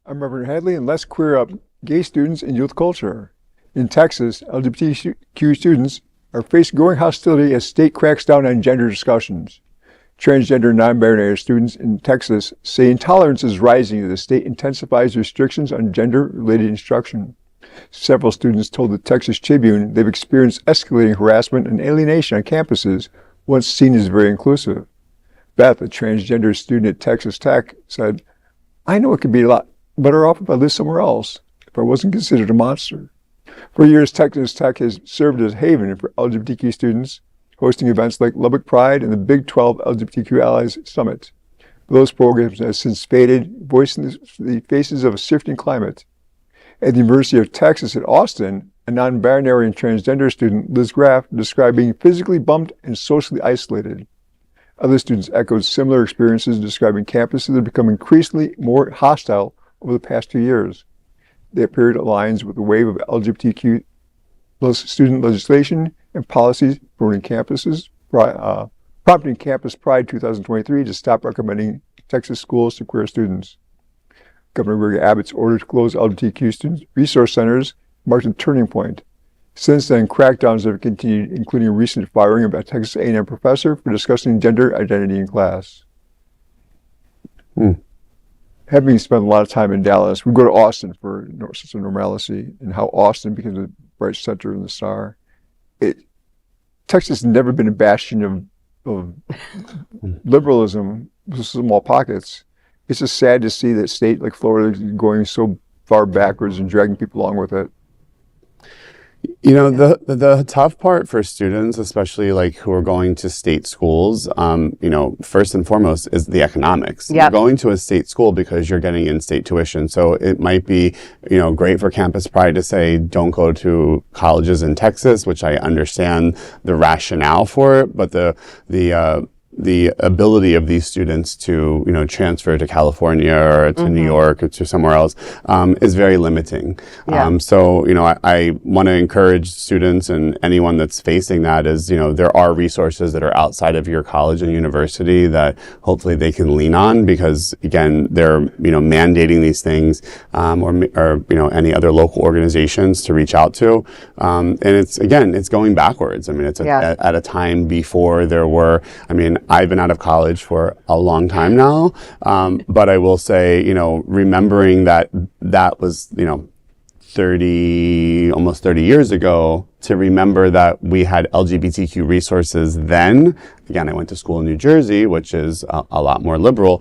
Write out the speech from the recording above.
I'm Reverend Hadley, and let's queer up gay students in youth culture. In Texas, LGBTQ students are facing growing hostility as state cracks down on gender discussions. Transgender and nonbinary students in Texas say intolerance is rising as the state intensifies restrictions on gender-related instruction. Several students told the Texas Tribune they've experienced escalating harassment and alienation on campuses, once seen as very inclusive. Beth, a transgender student at Texas Tech, said, "I know it could be a lot better off if I lived somewhere else, if I wasn't considered a monster." For years, Texas Tech has served as a haven for LGBTQ students, hosting events like Lubbock Pride and the Big 12 LGBTQ Allies Summit. Those programs have since faded, voicing the faces of a shifting climate. At the University of Texas at Austin, a non-binary and transgender student, Liz Graff, described being physically bumped and socially isolated. Other students echoed similar experiences, describing campuses that have become increasingly more hostile over the past 2 years. They appeared at lines with the wave of LGBTQ student legislation and policies promoting prompting Campus Pride 2023 to stop recommending Texas schools to queer students. Governor Greg Abbott's order to close LGBTQ student resource centers marked a turning point. Since then, crackdowns have continued, including a recent firing of a Texas A&M professor for discussing gender identity in class. Having spent a lot of time in Dallas, we go to Austin for a sense of normalcy and how Austin becomes a bright center in the star. Texas has never been a bastion of liberalism with small pockets. It's just sad to see that state like Florida is going so far backwards and dragging people along with it. You know, the tough part for students, especially like who are going to state schools, you know, first and foremost is the economics. Yep. You're going to a state school because you're getting in-state tuition. So it might be, you know, great for Campus Pride to say, don't go to colleges in Texas, which I understand the rationale for it, but the ability of these students to, you know, transfer to California or to New York or to somewhere else is very limiting. Yeah. So, you know, I want to encourage students and anyone that's facing that is, you know, there are resources that are outside of your college and university that hopefully they can lean on because, again, they're, you know, mandating these things or, you know, any other local organizations to reach out to. And it's, again, it's going backwards. I mean, it's at a time before there were, I mean, I've been out of college for a long time now, but I will say, you know, remembering that was, you know, almost 30 years ago, to remember that we had LGBTQ resources then. Again, I went to school in New Jersey, which is a lot more liberal.